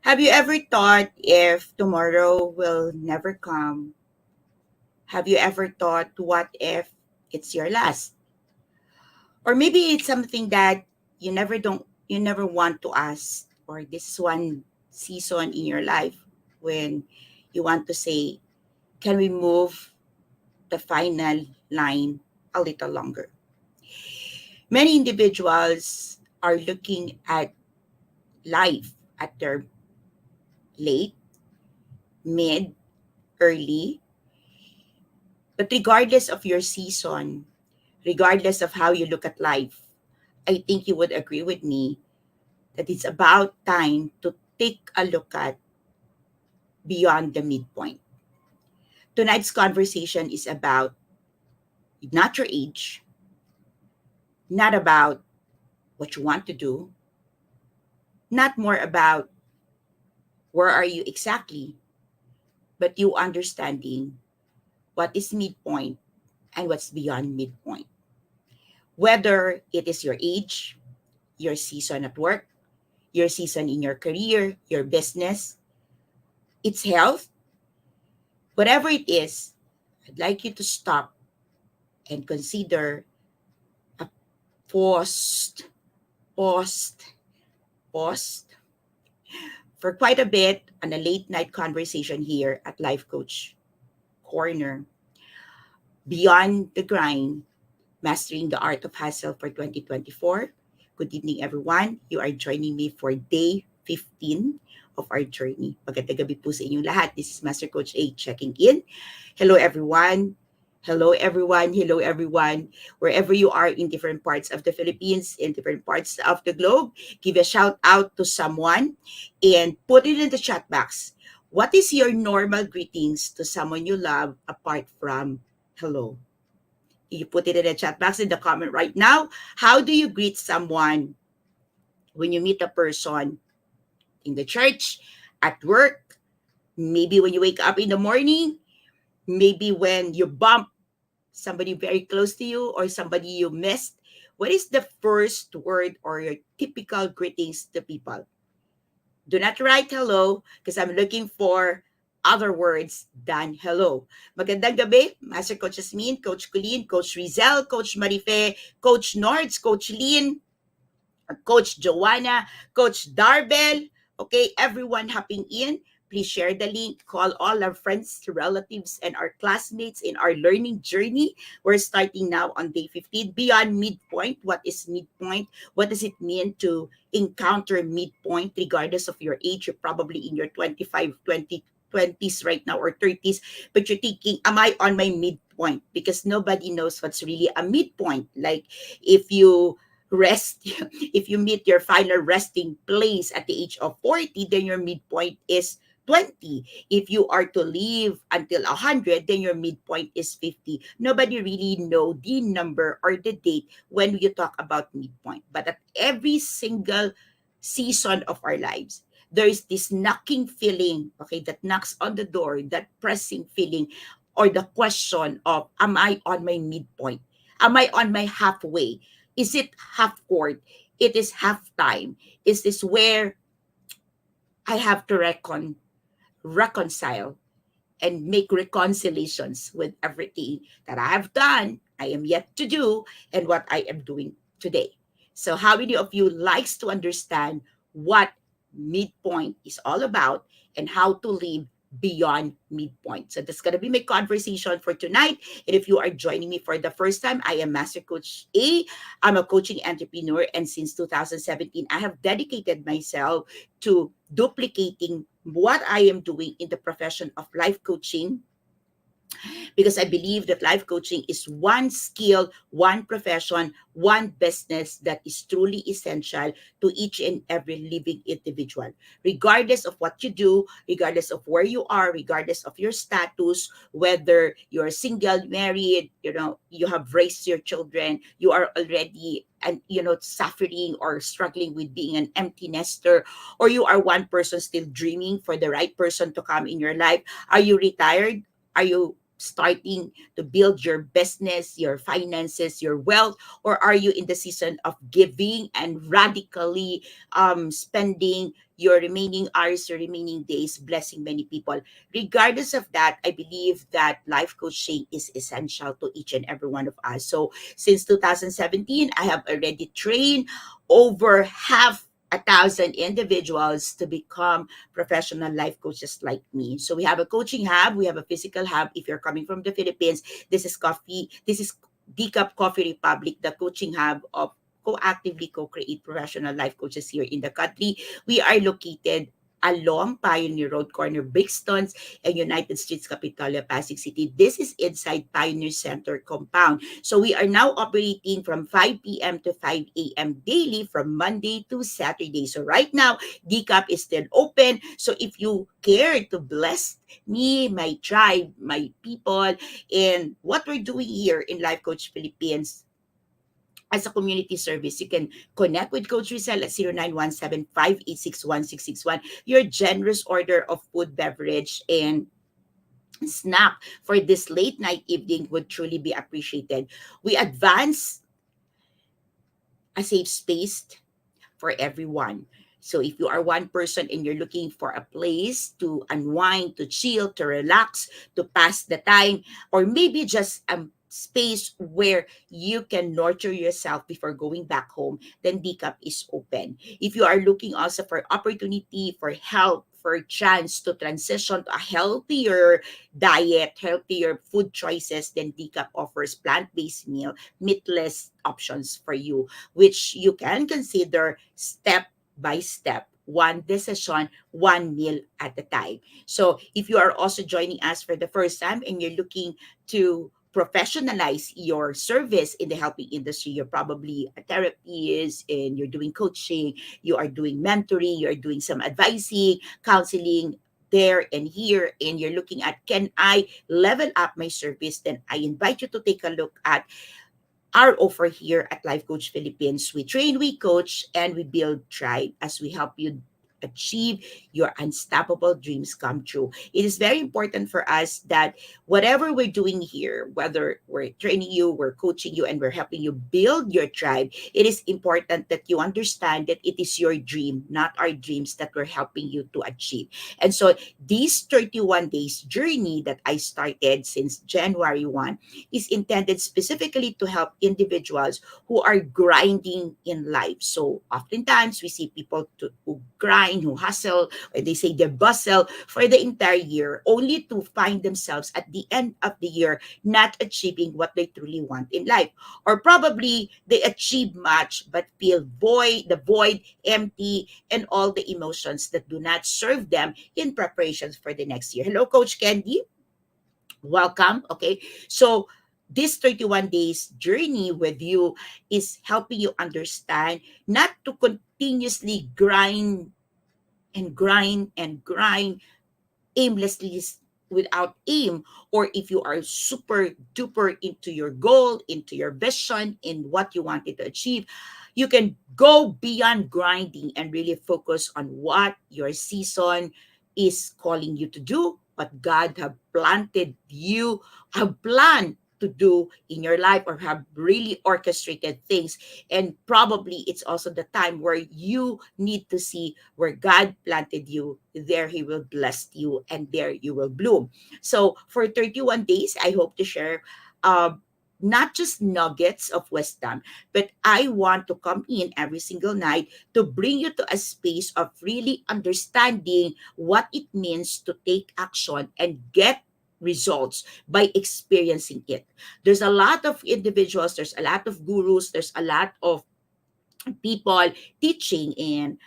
Have you ever thought if tomorrow will never come? Have you ever thought, what if it's your last? Or maybe it's something that you never want to ask, or this is one season in your life when you want to say, can we move the final line a little longer? Many individuals are looking at life at their late, mid, early, but regardless of your season, regardless of how you look at life, I think you would agree with me that it's about time to take a look at beyond the midpoint. Tonight's conversation is about not your age, not about what you want to do, not more about where are you exactly, but you understanding what is midpoint and what's beyond midpoint. Whether it is your age, your season at work, your season in your career, your business, its health, whatever it is, I'd like you to stop and consider a paused, paused, paused for quite a bit on a late night conversation here at Life Coach Corner. Beyond the grind, mastering the art of hustle for 2024. Good evening, everyone. You are joining me for day 15 of our journey. Magandang gabi po sa inyong lahat. This is Master Coach A checking in. Hello, everyone. Hello, everyone. Hello, everyone. Wherever you are in different parts of the Philippines, in different parts of the globe, give a shout out to someone and put it in the chat box. What is your normal greetings to someone you love apart from hello? You put it in the chat box in the comment right now. How do you greet someone when you meet a person in the church, at work, maybe when you wake up in the morning, maybe when you bump somebody very close to you or somebody you missed? What is the first word or your typical greetings to people? Do not write hello because I'm looking for other words than hello. Magandang gabi, Master Coach Jasmine, Coach Colleen, Coach Rizel, Coach Marife, Coach Nords, Coach Lynn, Coach Joanna, Coach Darbel. Okay, everyone hopping in. Please share the link. Call all our friends, relatives, and our classmates in our learning journey. We're starting now on day 15. Beyond midpoint. What is midpoint? What does it mean to encounter midpoint regardless of your age? You're probably in your 25, 20s right now or 30s, but you're thinking, am I on my midpoint? Because nobody knows what's really a midpoint. Like if you rest, if you meet your final resting place at the age of 40, then your midpoint is 20. If you are to live until 100, then your midpoint is 50. Nobody really know the number or the date when you talk about midpoint. But at every single season of our lives, there is this knocking feeling, okay, that knocks on the door, that pressing feeling, or the question of, am I on my midpoint? Am I on my halfway? Is it half court? It is half time. Is this where I have to reconcile and make reconciliations with everything that I have done, I am yet to do, and what I am doing today? So how many of you likes to understand what midpoint is all about and how to live beyond midpoint? So that's going to be my conversation for tonight. And if you are joining me for the first time, I am Master Coach A. I'm a coaching entrepreneur, and since 2017 I have dedicated myself to duplicating what I am doing in the profession of life coaching, because I believe that life coaching is one skill, one profession, one business that is truly essential to each and every living individual. Regardless of what you do, regardless of where you are, regardless of your status, whether you're single, married, you have raised your children, you are already and suffering or struggling with being an empty nester, or you are one person still dreaming for the right person to come in your life. Are you retired? Are you starting to build your business, your finances, your wealth, or are you in the season of giving and radically spending your remaining hours, your remaining days, blessing many people? Regardless of that, I believe that life coaching is essential to each and every one of us. So since 2017, I have already trained over half a thousand individuals to become professional life coaches like me. So we have a coaching hub, we have a physical hub. If you're coming from the Philippines, this is Decaf Coffee Republic, the coaching hub of co-actively co-create professional life coaches here in the country. We are located along Pioneer Road corner, Brixtons, and United Streets, Capitolia, Pasig City. This is inside Pioneer Center compound. So we are now operating from 5 p.m. to 5 a.m. daily from Monday to Saturday. So right now, DCAP is still open. So if you care to bless me, my tribe, my people, and what we're doing here in Life Coach Philippines, as a community service, you can connect with Coach Rizal at 0917-586-1661. Your generous order of food, beverage, and snack for this late night evening would truly be appreciated. We advance a safe space for everyone. So if you are one person and you're looking for a place to unwind, to chill, to relax, to pass the time, or maybe just a space where you can nurture yourself before going back home, then DCAP is open. If you are looking also for opportunity, for help, for a chance to transition to a healthier diet, healthier food choices, then DCAP offers plant-based meal, meatless options for you, which you can consider step by step, one decision, one meal at a time. So if you are also joining us for the first time and you're looking to professionalize your service in the helping industry, you're probably a therapist and you're doing coaching, you are doing mentoring, you're doing some advising, counseling there and here, and you're looking at, can I level up my service? Then I invite you to take a look at our offer here at Life Coach Philippines. We train, we coach, and we build tribe as we help you achieve your unstoppable dreams come true. It is very important for us that whatever we're doing here, whether we're training you, we're coaching you, and we're helping you build your tribe, it is important that you understand that it is your dream, not our dreams, that we're helping you to achieve. And so this 31 days journey that I started since January 1 is intended specifically to help individuals who are grinding in life. So oftentimes we see people who grind, who hustle, or they say they bustle for the entire year, only to find themselves at the end of the year not achieving what they truly want in life. Or probably they achieve much but feel void, empty, and all the emotions that do not serve them in preparations for the next year. Hello, Coach Candy. Welcome. Okay. So this 31 days journey with you is helping you understand not to continuously grind and grind and grind aimlessly without aim, or if you are super duper into your goal, into your vision, in what you wanted to achieve, you can go beyond grinding and really focus on what your season is calling you to do, what God have planted you, have planned to do in your life, or have really orchestrated things. And probably it's also the time where you need to see where God planted you, there He will bless you, and there you will bloom. So for 31 days, I hope to share uh, not just nuggets of wisdom, but I want to come in every single night to bring you to a space of really understanding what it means to take action and get results by experiencing it. There's a lot of individuals, there's a lot of gurus, there's a lot of people teaching, and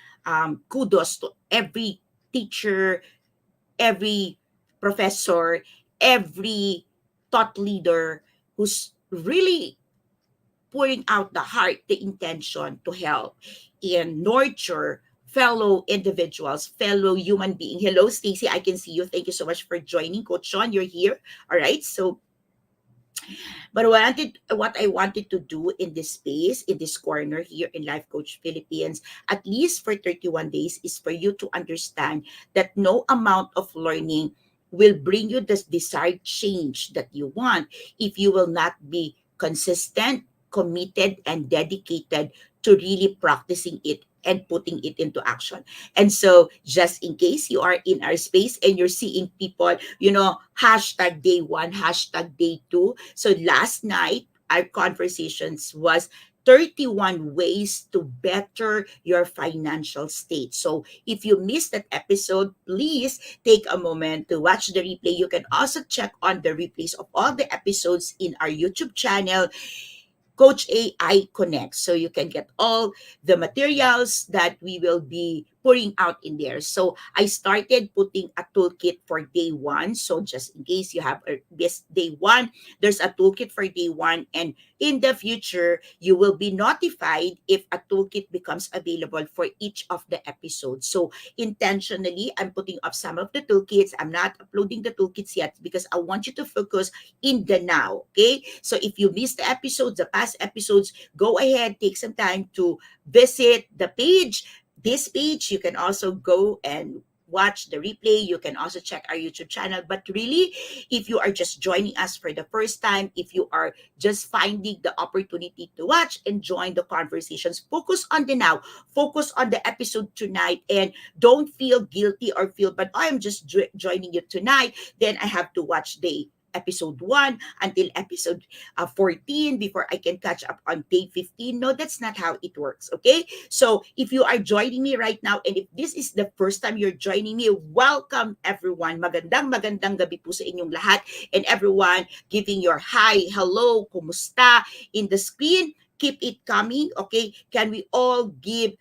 kudos to every teacher, every professor, every thought leader who's really pouring out the heart, the intention to help and nurture fellow individuals, fellow human being. Hello, Stacy. I can see you. Thank you so much for joining. Coach Sean, you're here. All right. So but what I wanted to do in this space, in this corner here in Life Coach Philippines, at least for 31 days, is for you to understand that no amount of learning will bring you the desired change that you want if you will not be consistent, committed, and dedicated to really practicing it and putting it into action. And so, just in case you are in our space and you're seeing people, hashtag day one, hashtag day two. So, last night, our conversations was 31 ways to better your financial state. So, if you missed that episode, please take a moment to watch the replay. You can also check on the replays of all the episodes in our YouTube channel, Coach AI Connect. So you can get all the materials that we will be putting out in there. So I started putting a toolkit for day one. So just in case you have this day one, there's a toolkit for day one. And in the future, you will be notified if a toolkit becomes available for each of the episodes. So intentionally, I'm putting up some of the toolkits. I'm not uploading the toolkits yet because I want you to focus in the now. Okay. So if you missed the episodes, the past episodes, go ahead, take some time to visit the page. This page, you can also go and watch the replay. You can also check our YouTube channel. But really, if you are just joining us for the first time, if you are just finding the opportunity to watch and join the conversations, focus on the now, focus on the episode tonight, and don't feel guilty or feel, but I'm just joining you tonight. Then I have to watch the episode 1 until episode 14 before I can catch up on day 15. No, that's not how it works, okay? So if you are joining me right now and if this is the first time you're joining me, welcome everyone. Magandang gabi po sa inyong lahat, and everyone giving your hi, hello, kumusta in the screen. Keep it coming, okay? Can we all give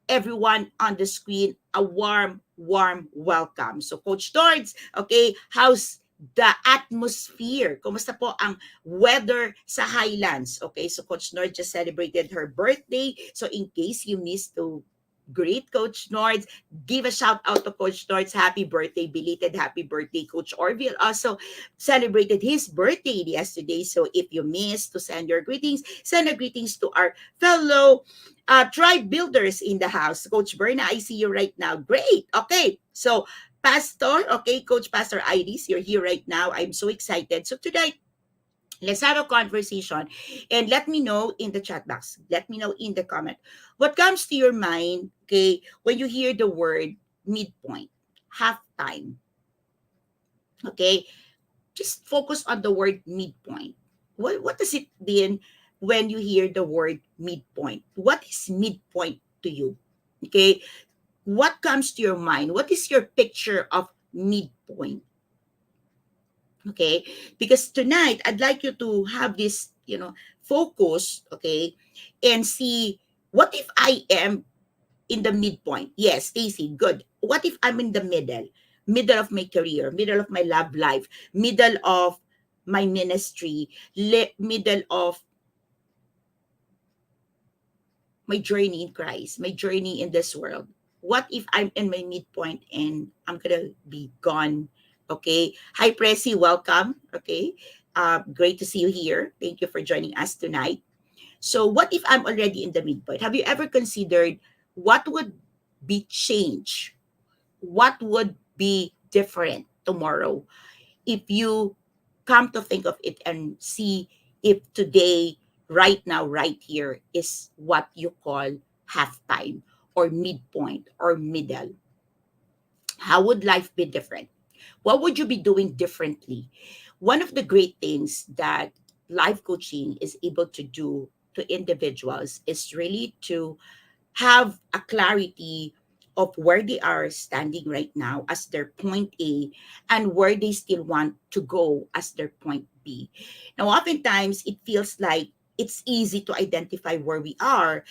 everyone on the screen a warm welcome? So Coach Tords, okay, how's the atmosphere? Kumusta po ang weather sa Highlands? Okay, so Coach Nord just celebrated her birthday. So in case you missed to greet Coach Nord, give a shout out to Coach Nord's happy birthday, belated happy birthday. Coach Orville also celebrated his birthday yesterday. So if you missed to send your greetings, send your greetings to our fellow tribe builders in the house. Coach Berna, I see you right now. Great. Okay. So Pastor, okay, Coach Pastor Iris, you're here right now. I'm so excited. So tonight, let's have a conversation and let me know in the chat box. Let me know in the comment. What comes to your mind, okay, when you hear the word midpoint, halftime, okay? Just focus on the word midpoint. What does it mean when you hear the word midpoint? What is midpoint to you? Okay? What comes to your mind? What is your picture of midpoint? Okay, because tonight I'd like you to have this, focus, okay, and see what if I am in the midpoint. Yes, Stacy, good. What if I'm in the middle of my career, middle of my love life, middle of my ministry, middle of my journey in Christ, my journey in this world? What if I'm in my midpoint and I'm gonna be gone? Okay. Hi, Pressy. Welcome. Okay. Great to see you here. Thank you for joining us tonight. So, what if I'm already in the midpoint? Have you ever considered what would be change? What would be different tomorrow if you come to think of it and see if today, right now, right here, is what you call halftime or midpoint or middle? How would life be different? What would you be doing differently? One of the great things that life coaching is able to do to individuals is really to have a clarity of where they are standing right now as their point A and where they still want to go as their point B. Now, oftentimes it feels like it's easy to identify where we are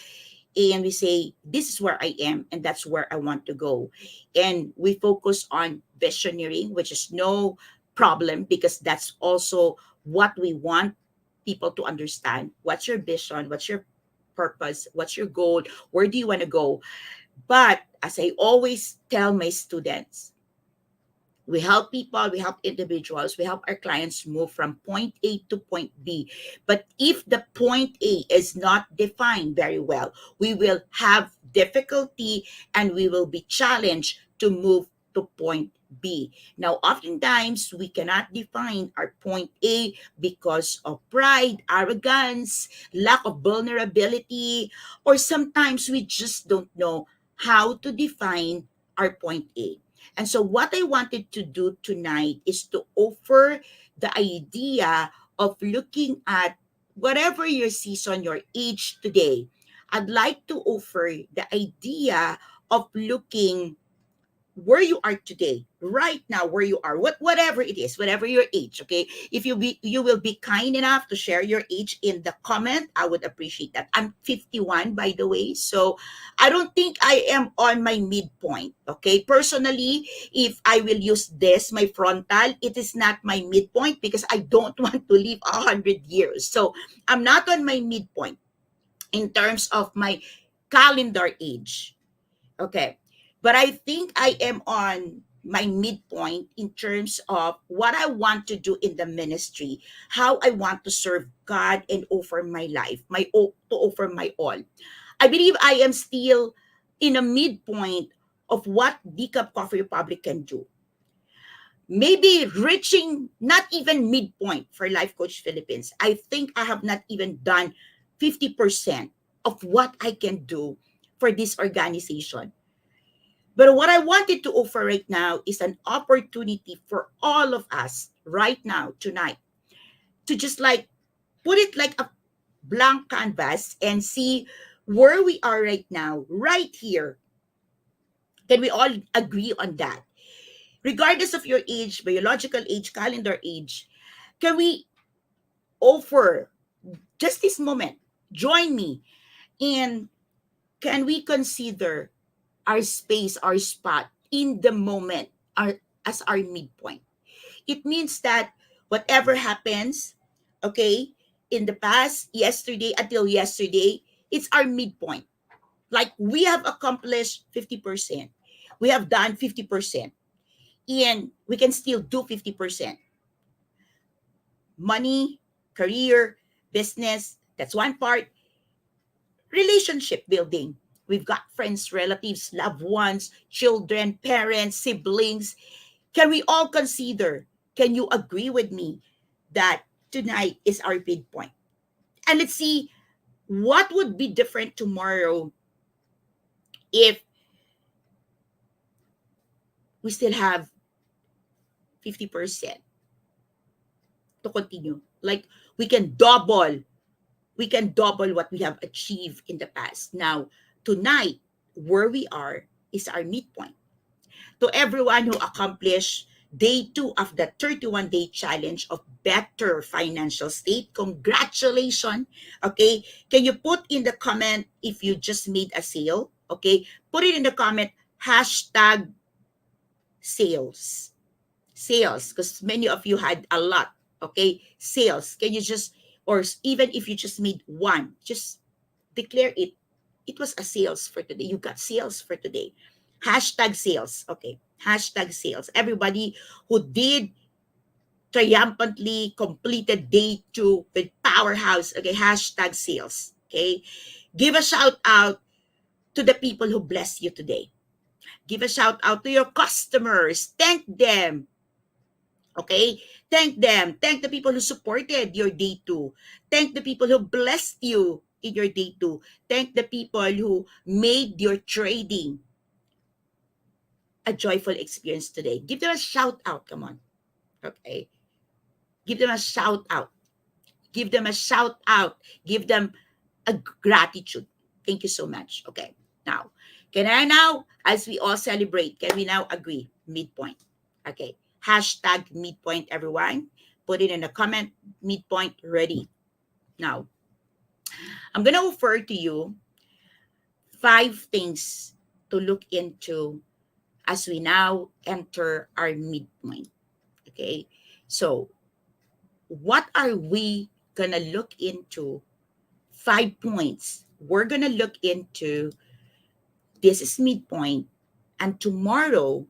and we say, this is where I am and that's where I want to go. And we focus on visioneering, which is no problem because that's also what we want people to understand. What's your vision? What's your purpose? What's your goal? Where do you want to go? But as I always tell my students, we help people, we help individuals, we help our clients move from point A to point B. But if the point A is not defined very well, we will have difficulty and we will be challenged to move to point B. Now, oftentimes we cannot define our point A because of pride, arrogance, lack of vulnerability, or sometimes we just don't know how to define our point A. And so, what I wanted to do tonight is to offer the idea of looking at whatever your season, your age today. I'd like to offer the idea of looking where you are today, right now, where you are, whatever it is, whatever your age. Okay, if you will be kind enough to share your age in the comment, I would appreciate that. I'm 51, by the way, so I don't think I am on my midpoint. Okay, personally, if I will use this, my frontal, it is not my midpoint because I don't want to live 100 years. So I'm not on my midpoint in terms of my calendar age. Okay. But I think I am on my midpoint in terms of what I want to do in the ministry, how I want to serve God and offer my life, to offer my all. I believe I am still in a midpoint of what Decaf Coffee Republic can do. Maybe reaching not even midpoint for Life Coach Philippines. I think I have not even done 50% of what I can do for this organization. But what I wanted to offer right now is an opportunity for all of us right now, tonight, to just like put it like a blank canvas and see where we are right now, right here. Can we all agree on that? Regardless of your age, biological age, calendar age, can we offer just this moment? Join me, and can we consider our space, our spot in the moment, as our midpoint? It means that whatever happens, okay, in the past, yesterday until yesterday, it's our midpoint. Like we have accomplished 50%. We have done 50%. And we can still do 50%. Money, career, business, that's one part. Relationship building. We've got friends, relatives, loved ones, children, parents, siblings. Can we all consider, can you agree with me that tonight is our midpoint? And let's see what would be different tomorrow if we still have 50% to continue. Like we can double what we have achieved in the past. Now, tonight, where we are is our midpoint. To everyone who accomplished day 2 of the 31-day challenge of better financial state, congratulations. Okay, can you put in the comment if you just made a sale? Okay, put it in the comment, hashtag sales, because many of you had a lot. Okay, sales, can you just, or even if you just made one, just declare it. It was a sales for today. You got sales for today. Hashtag sales. Okay. Hashtag sales. Everybody who did triumphantly completed day 2 with Powerhouse. Okay. Hashtag sales. Okay. Give a shout out to the people who bless you today. Give a shout out to your customers. Thank them. Okay? Thank them. Thank the people who supported your day 2. Thank the people who blessed you in your day 2. Thank the people who made your trading a joyful experience today. Give them a shout out. Come on. Okay? Give them a shout out. Give them a shout out. Give them a gratitude. Thank you so much. Okay. Now, can I now, as we all celebrate, can we now agree? Midpoint. Okay. Hashtag midpoint, everyone. Put it in the comment. Midpoint ready. Now, I'm going to offer to you 5 things to look into as we now enter our midpoint. Okay. So, what are we going to look into? 5 points. We're going to look into this is midpoint. And tomorrow,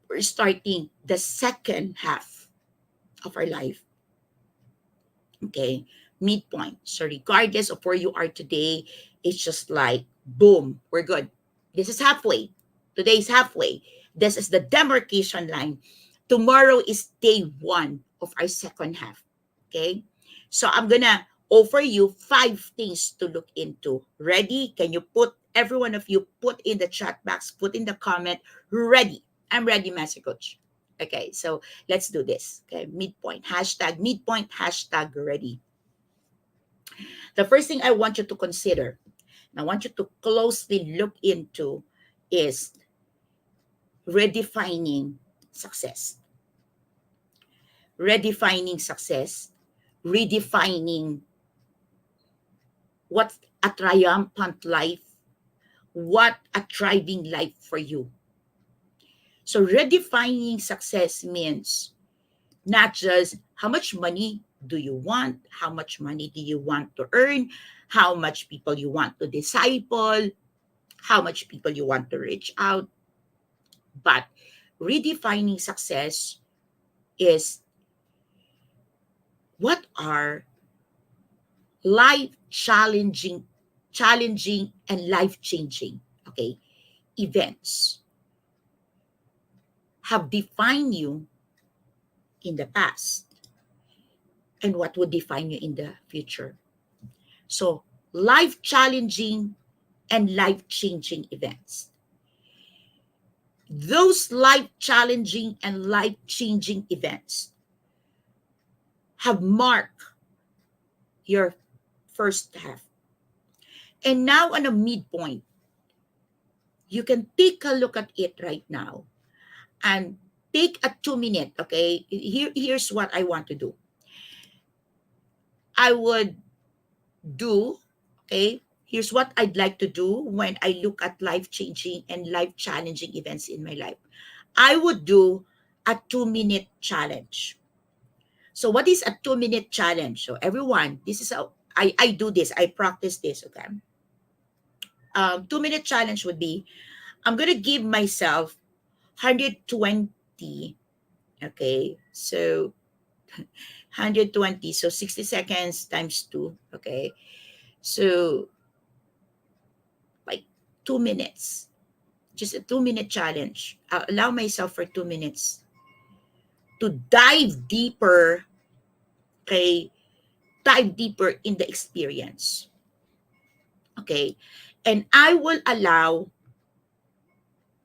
we're starting the second half of our life. Okay, midpoint. So regardless of where you are today, it's just like, boom, we're good. This is halfway. Today's halfway. This is the demarcation line. Tomorrow is day one of our second half. Okay? So I'm gonna offer you 5 things to look into. Ready? Can you put, every one of you, put in the chat box, put in the comment, ready. I'm ready, Master Coach. Okay, so let's do this. Okay, midpoint, hashtag ready. The first thing I want you to consider, and I want you to closely look into, is redefining success. Redefining success, redefining what a triumphant life, what a thriving life for you. So redefining success means not just how much money do you want, how much money do you want to earn, how much people you want to disciple, how much people you want to reach out. But redefining success is what are life challenging and life changing, okay, events have defined you in the past and what would define you in the future. So life challenging and life changing events, those life challenging and life changing events have marked your first half. And now on a midpoint, you can take a look at it right now and take a 2 minute, okay? Here's what I want to do. I would do, okay? Here's what I'd like to do when I look at life-changing and life-challenging events in my life. I would do a 2 minute challenge. So what is a 2 minute challenge? So everyone, this is how I do this. I practice this, okay? 2 minute challenge would be, I'm going to give myself 120, okay? So 120, so 60 seconds times 2, okay? So like 2 minutes, just a 2 minute challenge. I'll allow myself for 2 minutes to dive deeper, okay? Dive deeper in the experience, okay? And I will allow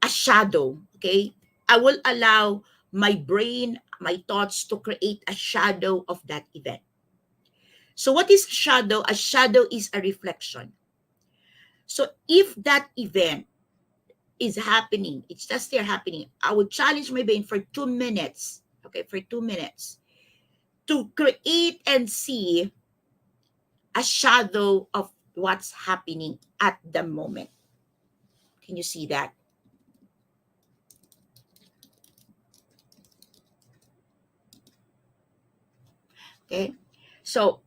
a shadow, okay? I will allow my brain, my thoughts to create a shadow of that event. So what is shadow? A shadow is a reflection. So if that event is happening, it's just there happening, I would challenge my brain for 2 minutes, okay, for 2 minutes, to create and see a shadow of what's happening at the moment. Can you see that? Okay. So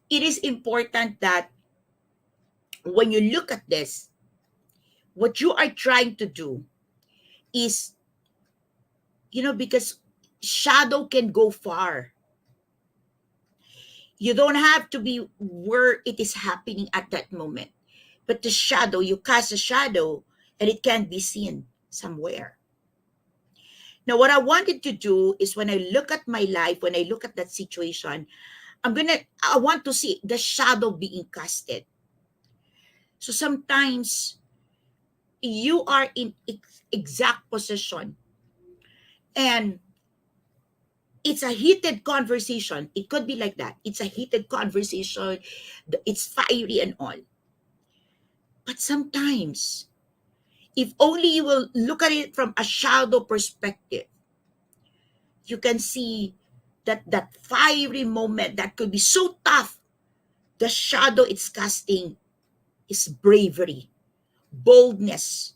it is important that when you look at this, what you are trying to do is, because shadow can go far. You don't have to be where it is happening at that moment. But the shadow, you cast a shadow and it can be seen somewhere. Now, what I wanted to do is when I look at my life, when I look at that situation, I want to see the shadow being casted. So sometimes you are in exact position and it's a heated conversation. It could be like that. It's a heated conversation. It's fiery and all. But sometimes, if only you will look at it from a shadow perspective, you can see that fiery moment that could be so tough. The shadow it's casting is bravery, boldness,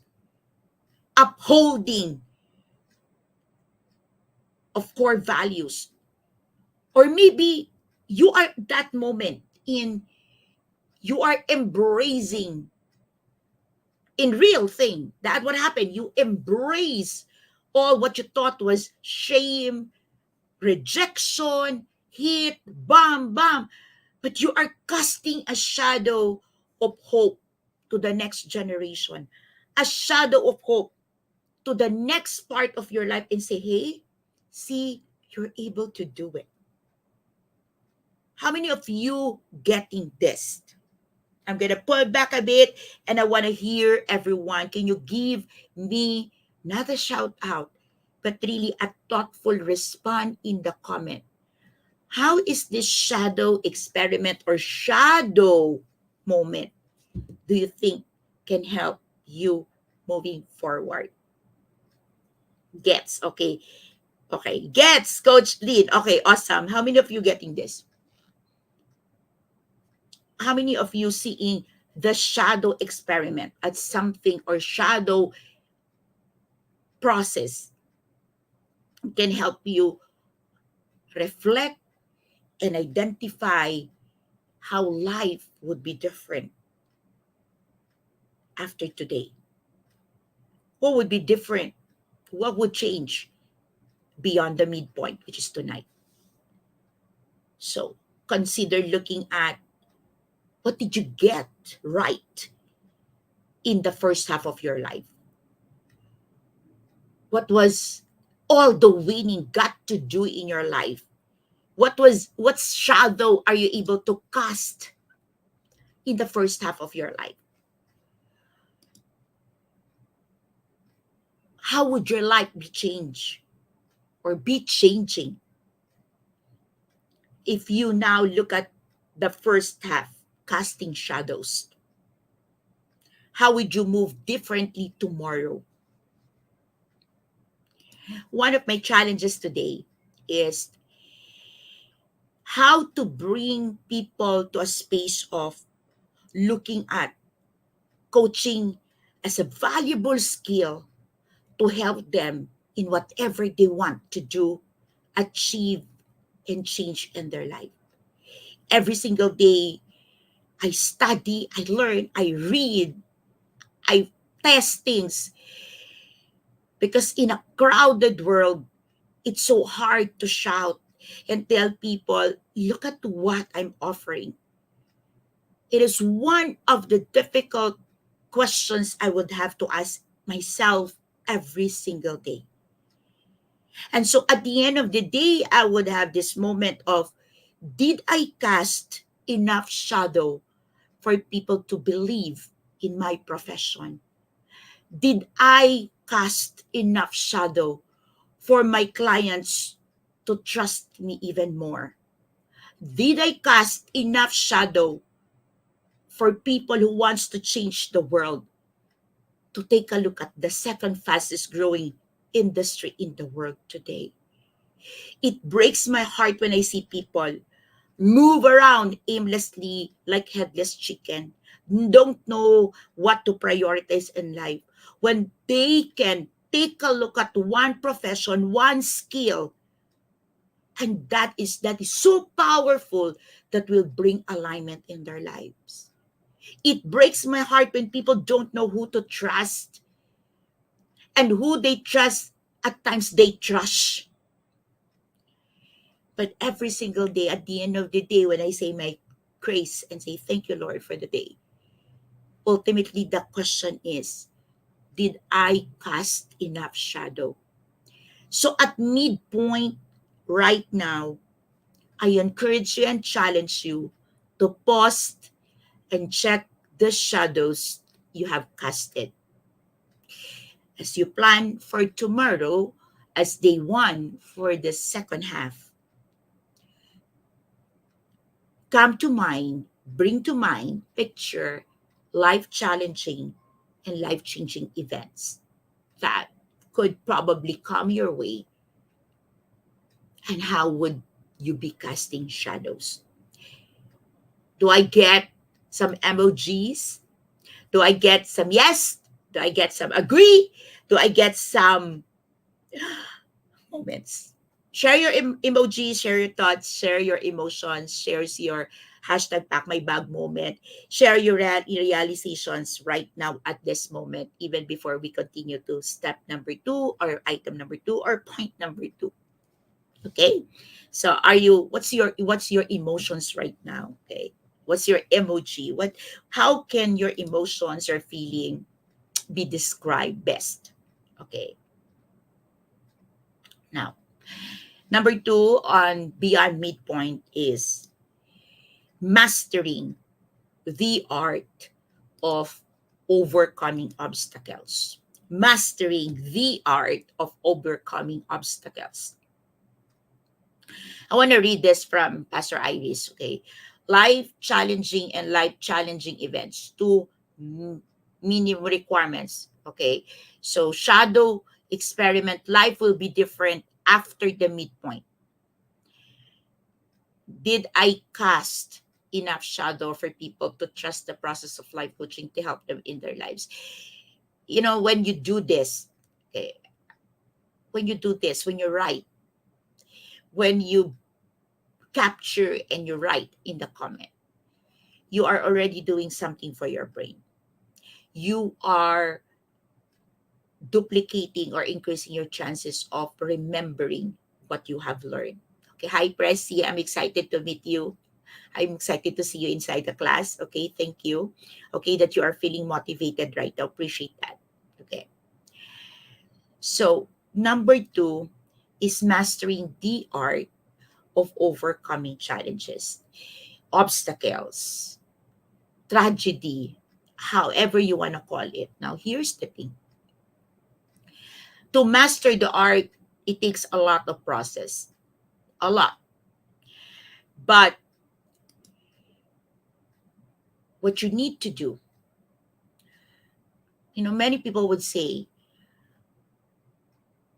upholding of core values. Or maybe you are at that moment you are embracing in real thing that what happened. You embrace all what you thought was shame, rejection, hit, bam, but you are casting a shadow of hope to the next generation, a shadow of hope to the next part of your life and say, hey, see, you're able to do it. How many of you getting this? I'm going to pull back a bit and I want to hear everyone. Can you give me not a shout out, but really a thoughtful response in the comment? How is this shadow experiment or shadow moment do you think can help you moving forward? Gets, okay. Okay, gets, Coach Lead. Okay, awesome. How many of you getting this? How many of you seeing the shadow experiment as something or shadow process can help you reflect and identify how life would be different after today? What would be different? What would change beyond the midpoint, which is tonight? So consider looking at what did you get right in the first half of your life? What was all the winning got to do in your life? What shadow are you able to cast in the first half of your life? How would your life be changed or be changing if you now look at the first half, casting shadows? How would you move differently tomorrow? One of my challenges today is how to bring people to a space of looking at coaching as a valuable skill to help them in whatever they want to do, achieve, and change in their life. Every single day, I study, I learn, I read, I test things because in a crowded world, it's so hard to shout and tell people, look at what I'm offering. It is one of the difficult questions I would have to ask myself every single day. And so at the end of the day, I would have this moment of, did I cast enough shadow for people to believe in my profession? Did I cast enough shadow for my clients to trust me even more? Did I cast enough shadow for people who wants to change the world to take a look at the second fastest growing industry in the world today? It breaks my heart when I see people move around aimlessly like headless chicken, don't know what to prioritize in life when they can take a look at one profession, one skill, and that is so powerful that will bring alignment in their lives. It breaks my heart when people don't know who to trust, and who they trust at times they trust. But every single day, at the end of the day, when I say my grace and say thank you, Lord, for the day, ultimately the question is, did I cast enough shadow? So at midpoint right now, I encourage you and challenge you to pause and check the shadows you have casted. As you plan for tomorrow, as day one for the second half, bring to mind, picture life challenging and life changing events that could probably come your way. And how would you be casting shadows? Do I get some emojis? Do I get some yes? Do I get some agree? Do I get some moments? Share your emojis, share your thoughts, share your emotions, shares your hashtag pack my bag moment. Share your realizations right now at this moment, even before we continue to step number two or item number two or point number two. Okay, so what's your emotions right now? Okay, what's your emoji? How can your emotions or feeling be described best? Okay. Now, number two on Beyond Midpoint is mastering the art of overcoming obstacles. Mastering the art of overcoming obstacles. I want to read this from Pastor Iris. Okay. Life challenging and life challenging events. Two minimum requirements. Okay. So, shadow experiment. Life will be different after the midpoint. Did I cast enough shadow for people to trust the process of life coaching to help them in their lives? You know, when you do this, okay, when you do this, when you write, when you capture and you write in the comment, you are already doing something for your brain. You are duplicating or increasing your chances of remembering what you have learned. Okay, hi Pressy, I'm excited to meet you. I'm excited to see you inside the class. Okay, thank you. Okay, that you are feeling motivated right now. Appreciate that. Okay. So, number two is mastering the art of overcoming challenges, obstacles, tragedy, however you want to call it. Now, here's the thing. To master the art, it takes a lot of process. A lot. But what you need to do, many people would say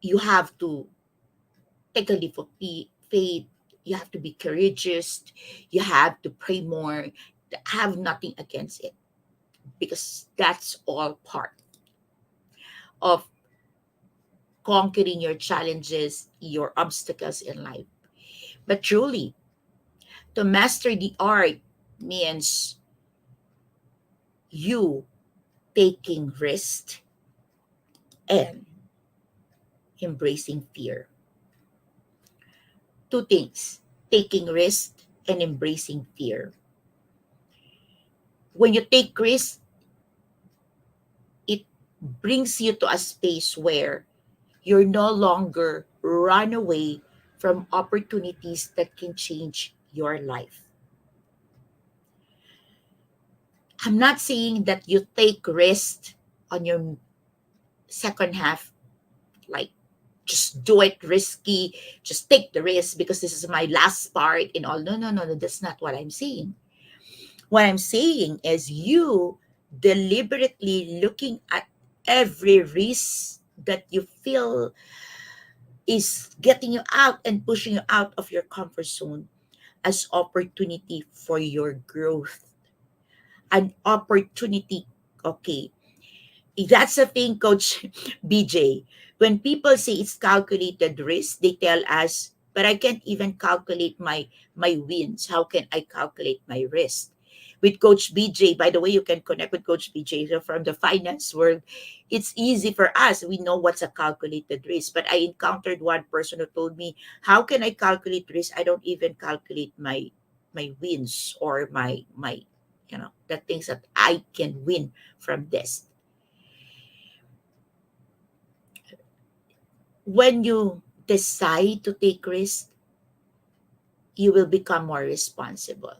you have to take a leap of faith. You have to be courageous. You have to pray more. Have nothing against it because that's all part of conquering your challenges, your obstacles in life. But truly, to master the art means you taking risk and embracing fear. Two things: taking risk and embracing fear. When you take risk, it brings you to a space where you're no longer run away from opportunities that can change your life. I'm not saying that you take risk on your second half, like just do it risky, just take the risk because this is my last part and all. No, no, no, no. That's not what I'm saying. What I'm saying is you deliberately looking at every risk that you feel is getting you out and pushing you out of your comfort zone as opportunity for your growth, an opportunity. Okay, that's the thing, Coach BJ. When people say it's calculated risk, they tell us, but I can't even calculate my wins. How can I calculate my risk? With Coach BJ, by the way, you can connect with Coach BJ from the finance world. It's easy for us. We know what's a calculated risk. But I encountered one person who told me, how can I calculate risk? I don't even calculate my wins or my the things that I can win from this. When you decide to take risks, you will become more responsible.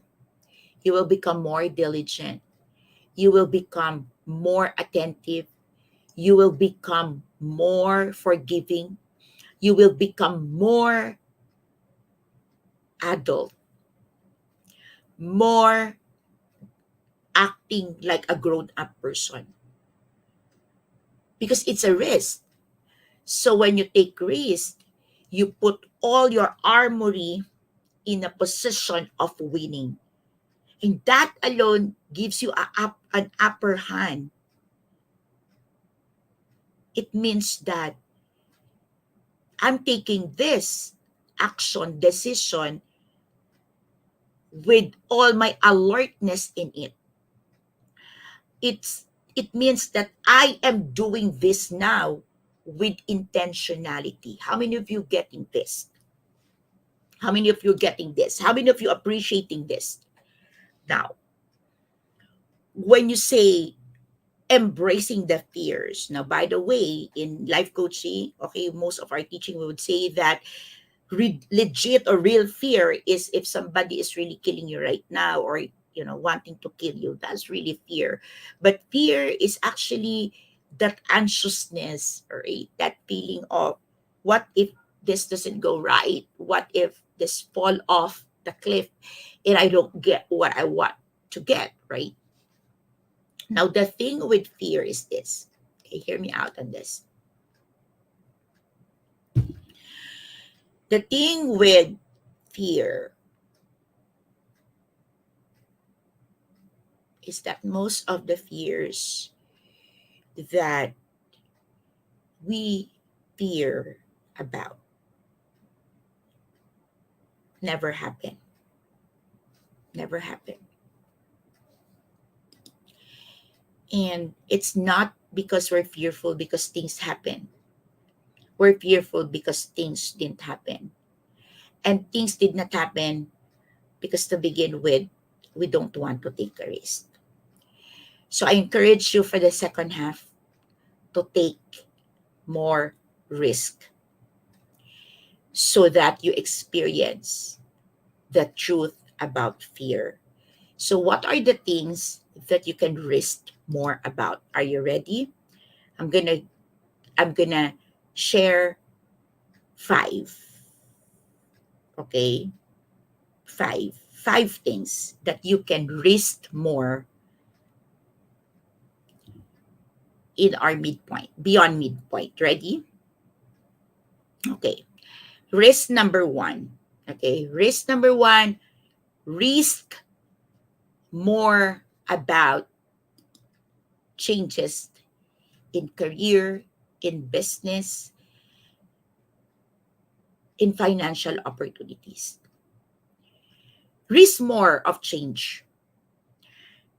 You will become more diligent. You will become more attentive. You will become more forgiving. You will become more adult, more acting like a grown up person because it's a risk. So when you take risk, you put all your armory in a position of winning. And that alone gives you an upper hand. It means that I'm taking this action, decision with all my alertness in it. It's it means that I am doing this now with intentionality. How many of you getting this? How many of you getting this? How many of you appreciating this? Now, when you say embracing the fears. Now, by the way, in life coaching, okay, most of our teaching, we would say that legit or real fear is if somebody is really killing you right now, or wanting to kill you. That's really fear. But fear is actually that anxiousness, or that feeling of, what if this doesn't go right, what if this fall off the cliff and I don't get what I want to get, right? Now the thing with fear is this. Okay, hear me out on this. The thing with fear is that most of the fears that we fear about never happen. Never happen. And it's not because we're fearful because things happen. We're fearful because things didn't happen. And things did not happen because to begin with, we don't want to take a risk. So I encourage you for the second half to take more risk so that you experience the truth about fear. So what are the things that you can risk more about? Are you ready? I'm going to share 5, okay? Five things that you can risk more in our midpoint, beyond midpoint. Ready? Okay. Risk number 1. Okay, risk number 1, risk more about changes in career, in business, in financial opportunities. Risk more of change,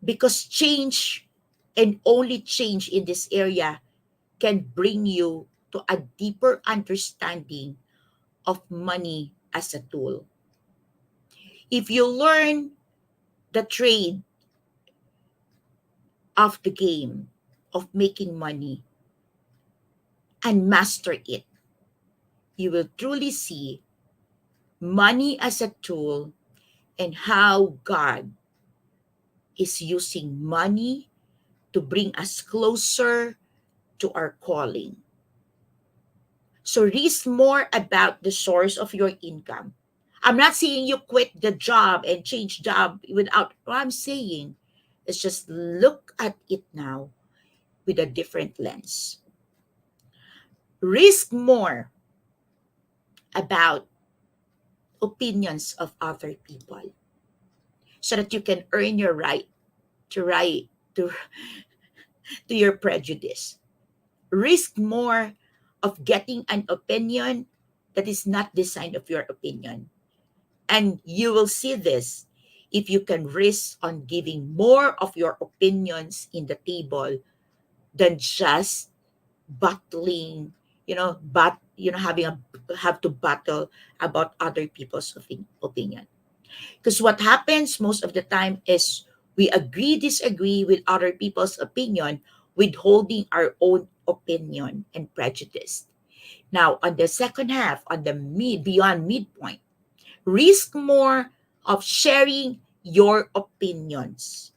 because change, and only change in this area, can bring you to a deeper understanding of money as a tool. If you learn the trade of the game of making money and master it, you will truly see money as a tool, and how God is using money to bring us closer to our calling. So read more about the source of your income. I'm not saying you quit the job and change job without, what I'm saying is just look at it now with a different lens. Risk more about opinions of other people so that you can earn your right to, to your prejudice. Risk more of getting an opinion that is not the sign of your opinion. And you will see this if you can risk on giving more of your opinions in the table than just battling, having have to battle about other people's opinion. Because what happens most of the time is we disagree with other people's opinion, withholding our own opinion and prejudice. Now, on the second half, on the beyond midpoint, risk more of sharing your opinions,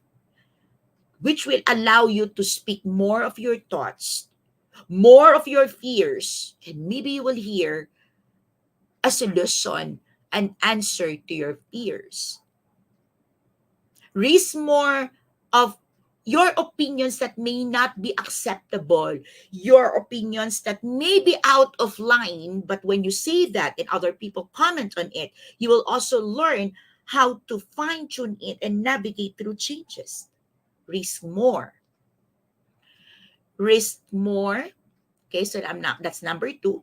which will allow you to speak more of your thoughts, more of your fears, and maybe you will hear a solution, an answer to your fears. Risk more of your opinions that may not be acceptable, your opinions that may be out of line, but when you say that and other people comment on it, you will also learn how to fine tune it and navigate through changes. Risk more. Risk more. Okay, so that's number 2.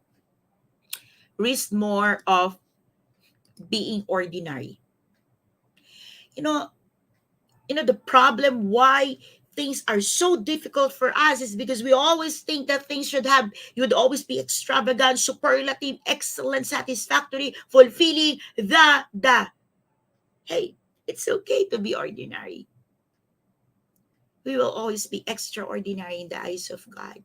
Risk more of being ordinary. You know, the problem why things are so difficult for us is because we always think that things you would always be extravagant, superlative, excellent, satisfactory, fulfilling, the. Hey, it's okay to be ordinary. We will always be extraordinary in the eyes of God.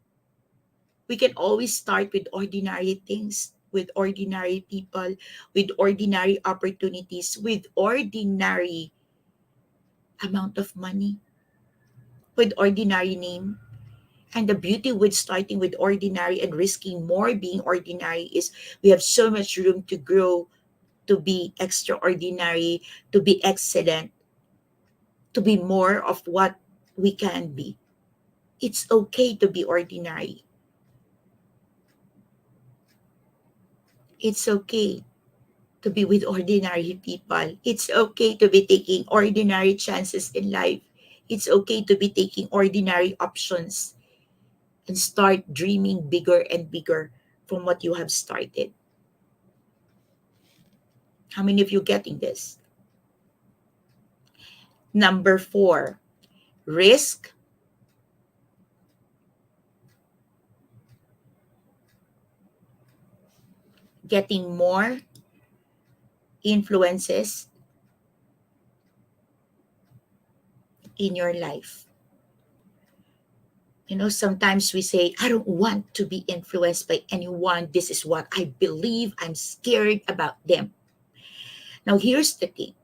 We can always start with ordinary things, with ordinary people, with ordinary opportunities, with ordinary amount of money, with ordinary name. And the beauty with starting with ordinary and risking more being ordinary is we have so much room to grow, to be extraordinary, to be excellent, to be more of what we can be. It's okay to be ordinary. It's okay to be with ordinary people. It's okay to be taking ordinary chances in life. It's okay to be taking ordinary options and start dreaming bigger and bigger from what you have started. How many of you getting this? Number 4, risk getting more influences in your life. You know, sometimes we say, I don't want to be influenced by anyone. This is what I believe. I'm scared about them. Now, here's the thing.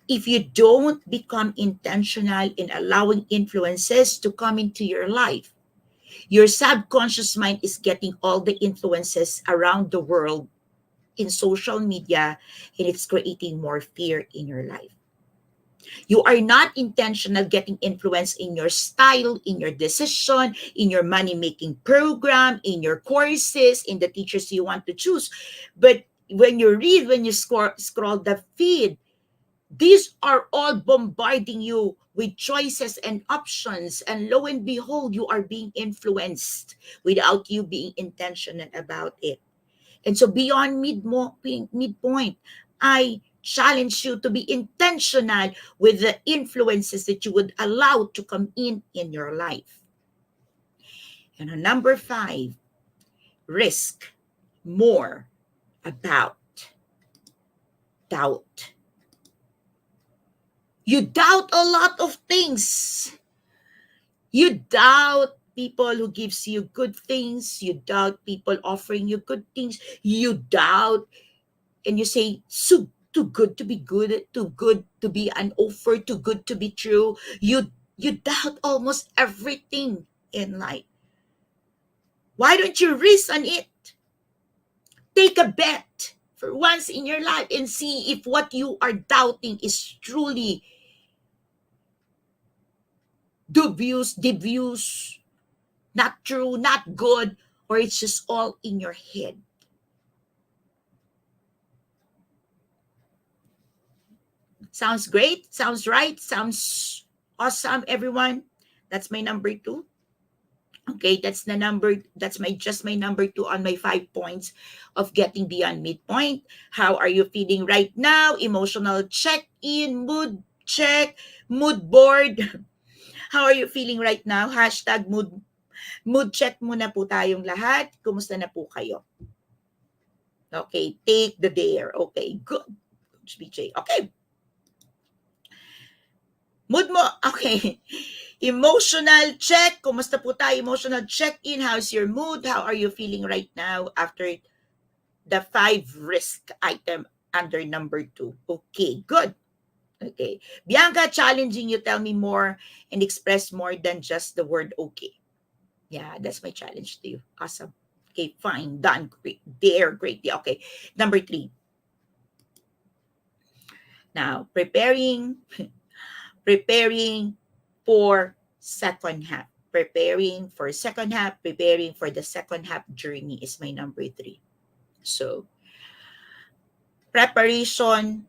If you don't become intentional in allowing influences to come into your life, your subconscious mind is getting all the influences around the world in social media, and it's creating more fear in your life. You are not intentional getting influence in your style, in your decision, in your money making program, in your courses, in the teachers you want to choose. But when you read, when you scroll the feed, these are all bombarding you with choices and options. And lo and behold, you are being influenced without you being intentional about it. And so beyond midpoint, I challenge you to be intentional with the influences that you would allow to come in your life. And on number 5, risk more about doubt. You doubt a lot of things. You doubt people who gives you good things. You doubt people offering you good things. You doubt and you say, so too good to be good, too good to be an offer, too good to be true. You doubt almost everything in life. Why don't you risk on it? Take a bet for once in your life and see if what you are doubting is truly dubious, not true, not good, or it's just all in your head. Sounds great? Sounds right? Sounds awesome, everyone? That's my number 2. Okay, that's my number 2 on my 5 points of getting beyond midpoint. How are you feeling right now? Emotional check-in, mood check, mood board. How are you feeling right now? Hashtag mood check muna po tayong lahat. Kumusta na po kayo? Okay, take the dare. Okay, good. BJ. Okay. Mood mo. Okay. Emotional check. Kumusta po tayo? Emotional check-in. How's your mood? How are you feeling right now after the 5 risk item under number 2? Okay, good. Okay. Bianca, challenging you. Tell me more and express more than just the word okay. Yeah, that's my challenge to you. Awesome. Okay, fine. Done. Great. There. Great. Yeah, okay. Number 3. Now, preparing for second half. Preparing for second half, preparing for the second half journey is my number 3. So, preparation,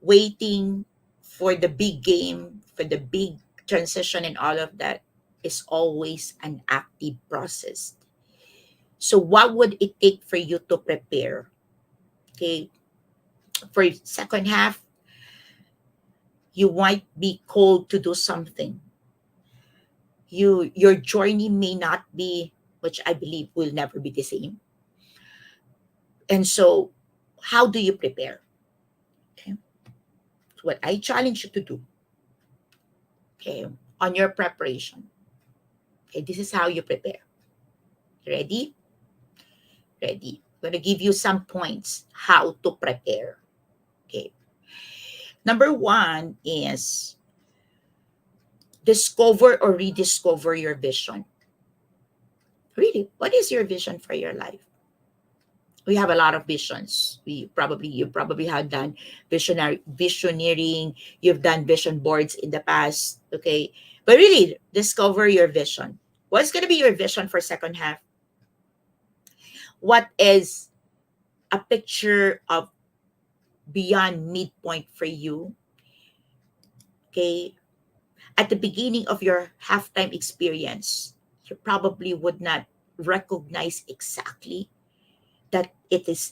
waiting for the big game, for the big transition and all of that is always an active process. So, what would it take for you to prepare? Okay, for second half, you might be called to do something. Your journey may not be, which I believe will never be the same. And so, how do you prepare? Okay. So what I challenge you to do, Okay, on your preparation. Okay, this is how you prepare. Ready? Ready. I'm going to give you some points how to prepare. Okay. Number one is discover or rediscover your vision. Really, what is your vision for your life? We have a lot of visions. You probably have done visioneering, you've done vision boards in the past, okay? But really discover your vision. What's going to be your vision for second half? What is a picture of beyond midpoint for you? Okay, at the beginning of your halftime experience, you probably would not recognize exactly that it is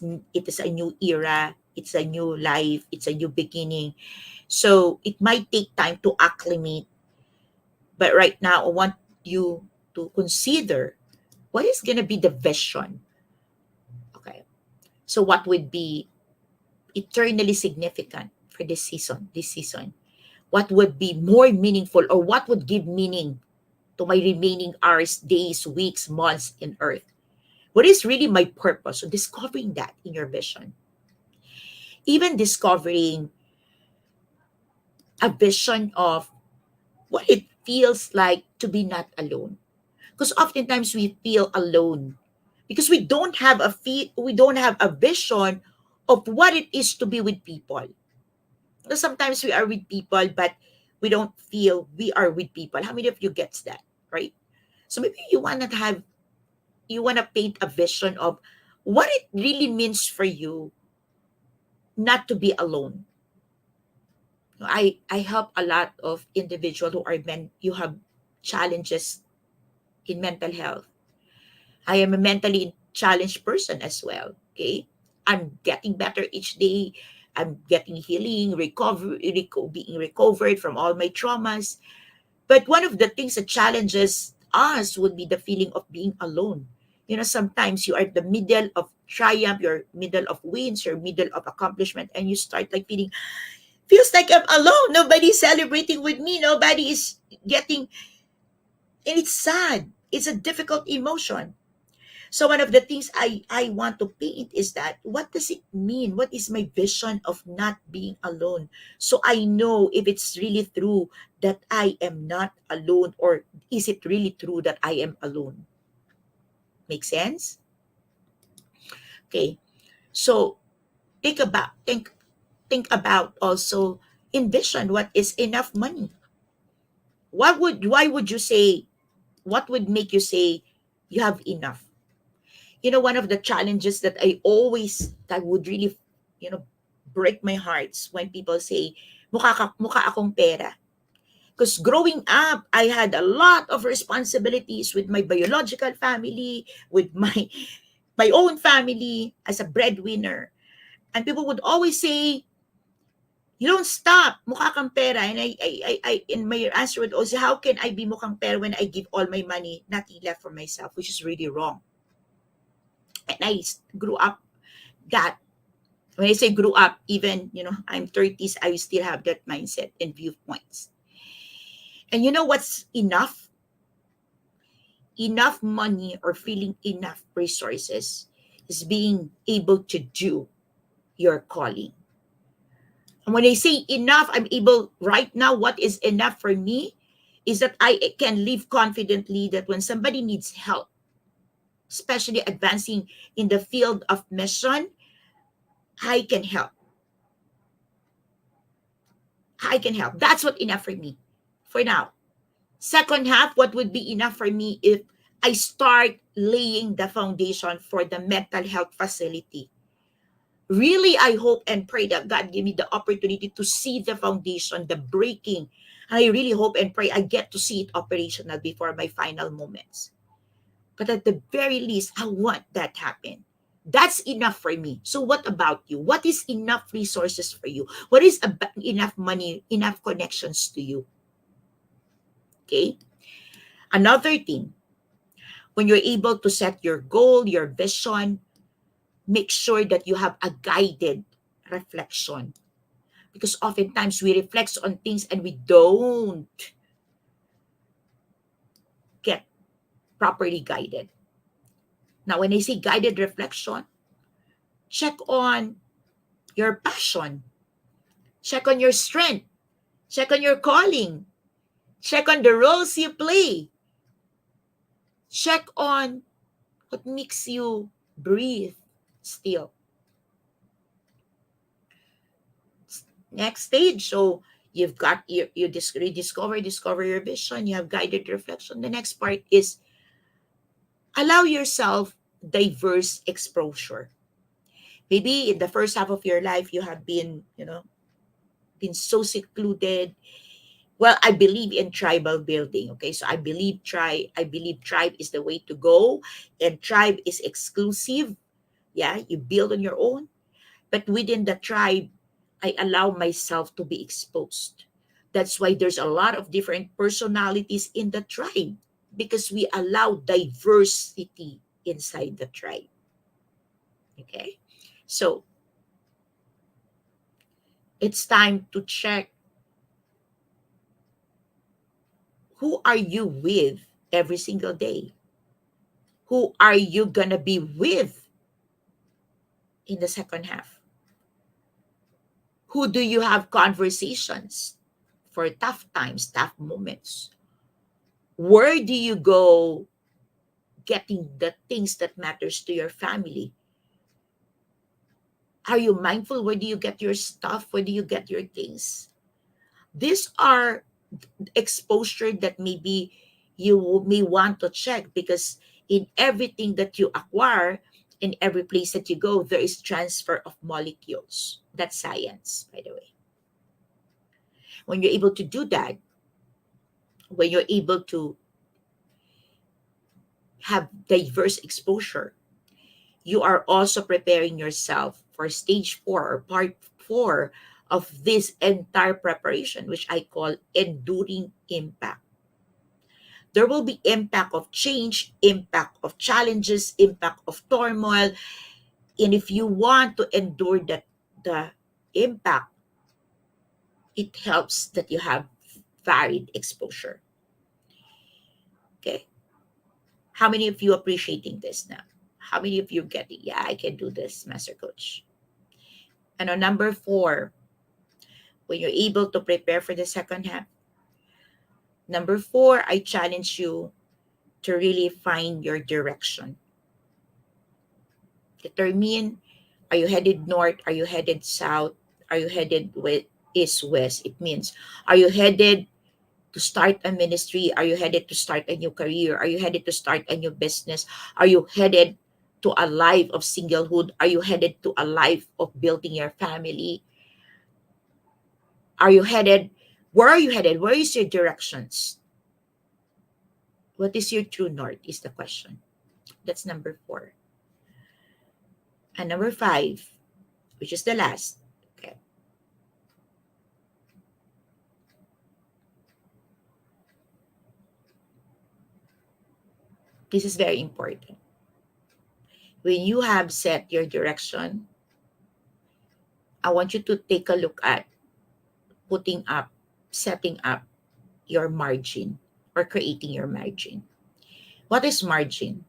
a new era, it's a new life, it's a new beginning. So it might take time to acclimate, but right now I want you to consider what is going to be the vision. Okay, so what would be eternally significant for this season, what would be more meaningful, or what would give meaning to my remaining hours, days, weeks, months in earth? What is really my purpose? So discovering that in your vision. Even discovering a vision of what it feels like to be not alone. Because oftentimes we feel alone because we don't have a vision of what it is to be with people. Because sometimes we are with people, but we don't feel we are with people. How many of you gets that, right? So maybe you want to paint a vision of what it really means for you not to be alone. I help a lot of individuals who are you have challenges in mental health. I am a mentally challenged person as well. Okay, I'm getting better each day. I'm getting healing, being recovered from all my traumas. But one of the things that challenges us would be the feeling of being alone. Sometimes you are in the middle of triumph, you're middle of wins, you're middle of accomplishment, and you start like feels like I'm alone. Nobody's celebrating with me. Nobody is getting, and it's sad. It's a difficult emotion. So one of the things I want to paint is that what does it mean? What is my vision of not being alone? So I know if it's really true that I am not alone, or is it really true that I am alone? Make sense? Okay. So think about also envision what is enough money. Why would you say, what would make you say you have enough? One of the challenges that would really, you know, break my hearts when people say, mukha akong pera. Because growing up, I had a lot of responsibilities with my biological family, with my own family as a breadwinner. And people would always say, you don't stop, mukha kang pera. And in my answer would also, how can I be mukhang pera when I give all my money, nothing left for myself, which is really wrong. And I grew up that. When I say grew up, even, I'm 30s, I still have that mindset and viewpoints. And you know what's enough? Enough money or feeling enough resources is being able to do your calling. And when I say enough, I'm able right now, what is enough for me is that I can live confidently that when somebody needs help, especially advancing in the field of mission, I can help. I can help. That's what enough for me for now. Second half, what would be enough for me if I start laying the foundation for the mental health facility. Really, I hope and pray that God give me the opportunity to see the foundation, the breaking. And I really hope and pray I get to see it operational before my final moments. But at the very least, I want that happen. That's enough for me. So what about you? What is enough resources for you? What is enough money, enough connections to you? Okay. Another thing, when you're able to set your goal, your vision, make sure that you have a guided reflection. Because oftentimes we reflect on things and we don't properly guided. Now, when I say guided reflection, check on your passion, check on your strength, check on your calling, check on the roles you play, check on what makes you breathe still. Next stage. So you've got rediscover discover your vision. You have guided reflection. The next part is allow yourself diverse exposure. Maybe in the first half of your life you have been, been so secluded. Well, I believe in tribal building. Okay, so I believe tribe is the way to go, and tribe is exclusive. Yeah, you build on your own. But within the tribe, I allow myself to be exposed. That's why there's a lot of different personalities in the tribe, because we allow diversity inside the tribe. Okay. So it's time to check who are you with every single day? Who are you going to be with in the second half? Who do you have conversations for tough times, tough moments? Where do you go getting the things that matters to your family? Are you mindful? Where do you get your stuff? Where do you get your things? These are exposure that maybe you may want to check, because in everything that you acquire, in every place that you go, there is transfer of molecules. That's science, by the way. When you're able to do that, when you're able to have diverse exposure, you are also preparing yourself for stage 4 or part 4 of this entire preparation, which I call enduring impact. There will be impact of change, impact of challenges, impact of turmoil. And if you want to endure the impact, it helps that you have varied exposure. Okay. How many of you appreciating this now? How many of you getting, yeah, I can do this, Master Coach? And on number 4, when you're able to prepare for the second half, number 4, I challenge you to really find your direction. Determine, are you headed north? Are you headed south? Are you headed east, west? It means, are you headed to start a ministry? Are you headed to start a new career? Are you headed to start a new business? Are you headed to a life of singlehood? Are you headed to a life of building your family? Are you headed? Where are you headed? Where is your directions? What is your true north is the question. That's number 4. And number 5, which is the last. Okay. This is very important. When you have set your direction, I want you to take a look at setting up your margin, or creating your margin. What is margin?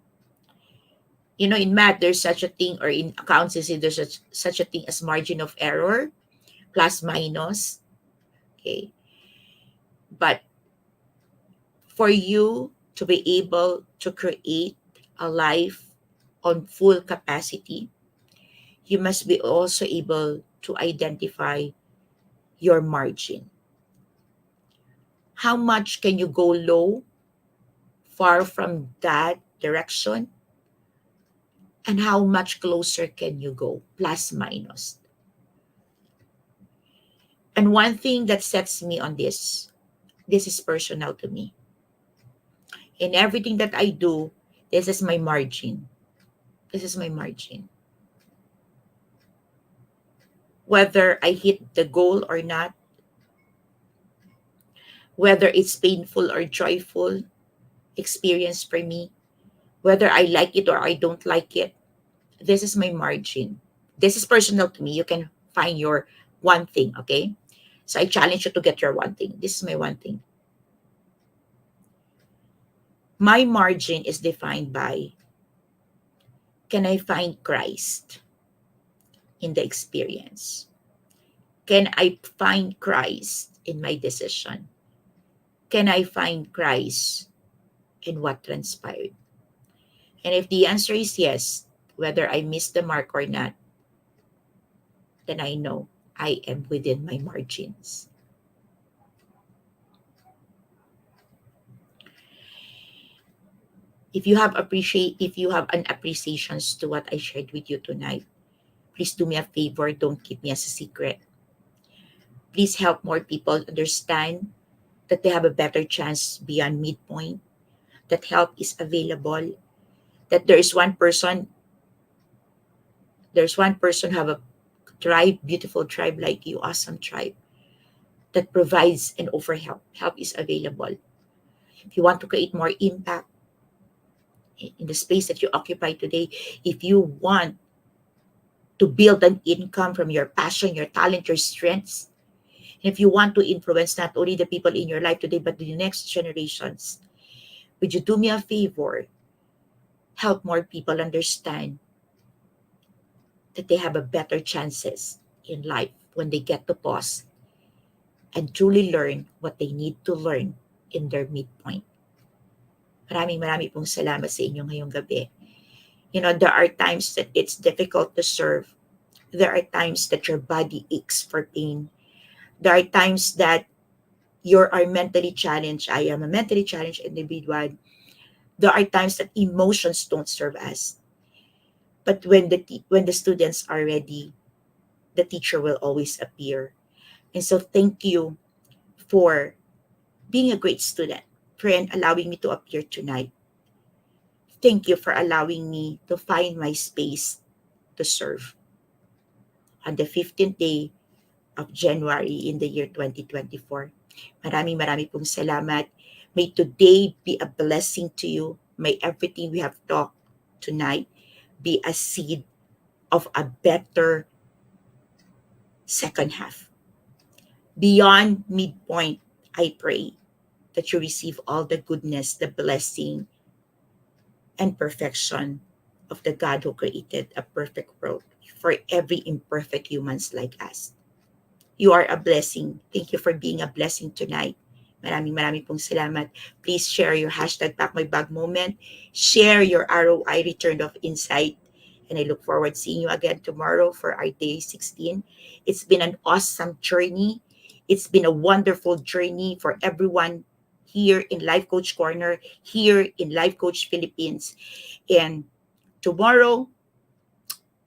In math, there's such a thing, or in accountancy, there's such a thing as margin of error, plus minus. Okay. But for you to be able to create a life on full capacity, you must be also able to identify your margin. How much can you go low, far from that direction? And how much closer can you go, plus minus? And one thing that sets me on this is personal to me. In everything that I do, this is my margin. This is my margin. Whether I hit the goal or not, whether it's painful or joyful experience for me, whether I like it or I don't like it, this is my margin. This is personal to me. You can find your one thing, okay? So I challenge you to get your one thing. This is my one thing. My margin is defined by, can I find Christ in the experience? Can I find Christ in my decision? Can I find Christ in what transpired? And if the answer is yes, whether I missed the mark or not, then I know I am within my margins. If you have an appreciations to what I shared with you tonight, please do me a favor, don't keep me as a secret. Please help more people understand that they have a better chance beyond Midpoint, that help is available, that there's one person have a tribe, beautiful tribe like you, awesome tribe, that provides and offer help. Help is available. If you want to create more impact in the space that you occupy today, if you want to build an income from your passion, your talent, your strengths, and if you want to influence not only the people in your life today, but the next generations, would you do me a favor? Help more people understand that they have a better chances in life when they get to pause and truly learn what they need to learn in their midpoint. Maraming pong salamat sa inyo ngayong gabi. You know, there are times that it's difficult to serve. There are times that your body aches for pain. There are times that you are mentally challenged. I am a mentally challenged individual. There are times that emotions don't serve us. But when the students are ready, the teacher will always appear. And so thank you for being a great student, for allowing me to appear tonight. Thank you for allowing me to find my space to serve. On the 15th day of January in the year 2024. Maraming pong salamat. May today be a blessing to you. May everything we have talked tonight be a seed of a better second half. Beyond Midpoint, I pray that you receive all the goodness, the blessing, and perfection of the God who created a perfect world for every imperfect humans like us. You are a blessing. Thank you for being a blessing tonight. Maraming pong salamat. Please share your hashtag Pack My Bag moment. Share your ROI return of insight. And I look forward to seeing you again tomorrow for our day 16. It's been an awesome journey. It's been a wonderful journey for everyone here in Life Coach Corner, here in Life Coach Philippines. And tomorrow,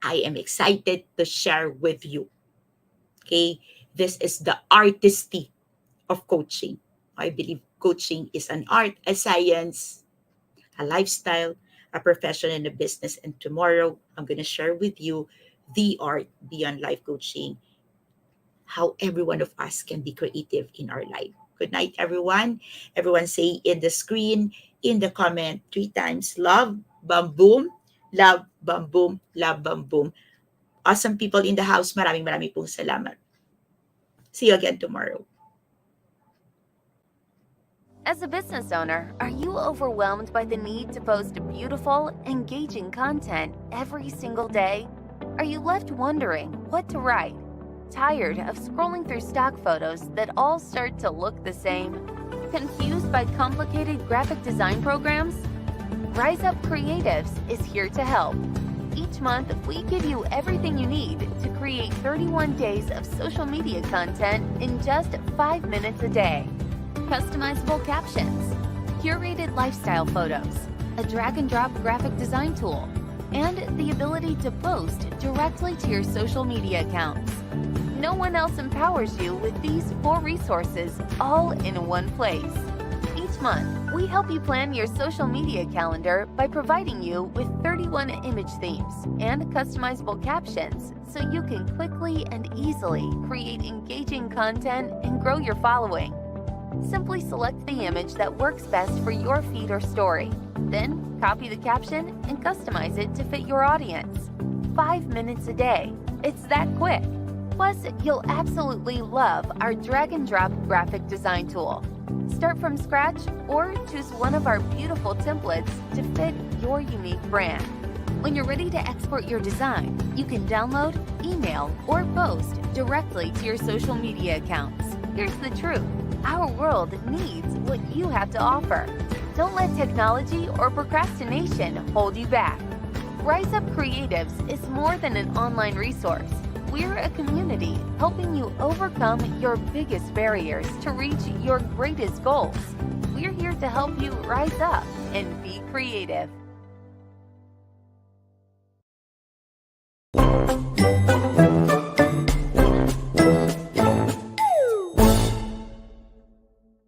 I am excited to share with you. Okay, this is the artistry of coaching. I believe coaching is an art, a science, a lifestyle, a profession, and a business. And tomorrow, I'm going to share with you the art beyond life coaching, how every one of us can be creative in our life. Good night, everyone. Everyone say in the screen, in the comment 3 times, love, bam, boom, love, bam, boom, love, bam, boom. Awesome people in the house, maraming pong salamat. See you again tomorrow. As a business owner, are you overwhelmed by the need to post beautiful, engaging content every single day? Are you left wondering what to write? Tired of scrolling through stock photos that all start to look the same? Confused by complicated graphic design programs? Rise Up Creatives is here to help. Each month, we give you everything you need to create 31 days of social media content in just 5 minutes a day. Customizable captions, curated lifestyle photos, a drag-and-drop graphic design tool, and the ability to post directly to your social media accounts. No one else empowers you with these 4 resources all in one place. Each month, we help you plan your social media calendar by providing you with 31 image themes and customizable captions so you can quickly and easily create engaging content and grow your following. Simply select the image that works best for your feed or story. Then, copy the caption and customize it to fit your audience. 5 minutes a day. It's that quick. Plus, you'll absolutely love our drag-and-drop graphic design tool. Start from scratch or choose one of our beautiful templates to fit your unique brand. When you're ready to export your design, you can download, email, or post directly to your social media accounts. Here's the truth. Our world needs what you have to offer. Don't let technology or procrastination hold you back. Rise Up Creatives is more than an online resource. We're a community helping you overcome your biggest barriers to reach your greatest goals. We're here to help you rise up and be creative.